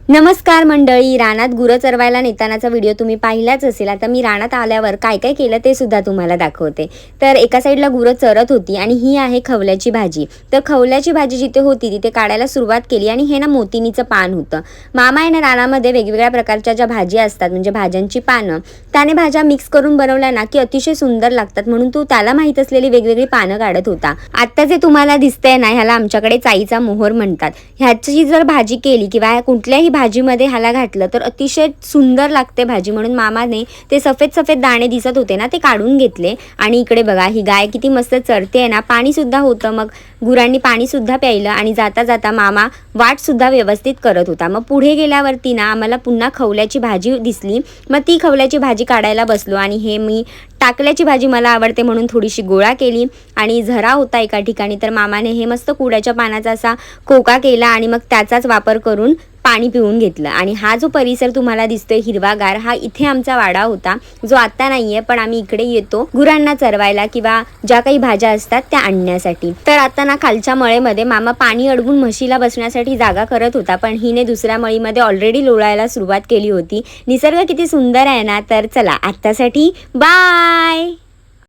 नमस्कार मंडळी, रानात गुरं चरवायला नेतानाचा व्हिडिओ तुम्ही पाहिलाच असेल। आता मी रानात आल्यावर काय काय केलं ते सुद्धा तुम्हाला दाखवते। तर एका साईडला गुरं चरत होती आणि ही आहे खवल्याची भाजी। तर खवल्याची भाजी जिथे होती तिथे काढायला सुरुवात केली आणि हे ना मोतिनीचं पान होतं। मामा आहे ना रानामध्ये वेगवेगळ्या प्रकारच्या ज्या भाज्या असतात म्हणजे भाज्यांची पानं त्याने भाज्या मिक्स करून बनवल्या ना की अतिशय सुंदर लागतात, म्हणून तो त्याला माहित असलेली वेगवेगळी पानं काढत होता। आता जे तुम्हाला दिसतंय ना ह्याला आमच्याकडे चाईचा मोहर म्हणतात। ह्याची जर भाजी केली किंवा कुठल्याही भाजीमध्ये ह्याला घातलं तर अतिशय सुंदर लागते भाजी, म्हणून मामाने ते सफेद सफेद दाणे दिसत होते ना ते काढून घेतले। आणि इकडे बघा ही गाय किती मस्त चरते आहे ना, पाणी सुद्धा होतं, मग गुरांनी पाणी सुद्धा प्यायलं आणि जाता जाता मामा वाट सुद्धा व्यवस्थित करत होता। मग पुढे गेल्यावरती ना आम्हाला पुन्हा खवल्याची भाजी दिसली, मग ती खवल्याची भाजी काढायला बसलो आणि हे मी टाकल्याची भाजी मला आवडते म्हणून थोडीशी गोळा केली आणि झरा होता एका ठिकाणी, तर मामाने हे मस्त कुड्याच्या पानाचा असा खोका केला आणि मग त्याचाच वापर करून पाणी पिऊन घेतलं। आणि हा जो परिसर तुम्हाला दिसतोय हिरवागार, हा इथे आमचा वाडा होता जो आता नाहीये, पण आम्ही इकडे येतो गुरांना चरवायला किंवा ज्या काही भाज्या असतात त्या आणण्यासाठी। तर आता ना खालच्या मळेमध्ये मामा पाणी अडवून म्हशीला बसण्यासाठी जागा करत होता, पण हिने दुसऱ्या मळीमध्ये ऑलरेडी लोळायला सुरुवात केली होती। निसर्ग किती सुंदर आहे ना। तर चला आत्तासाठी बाय।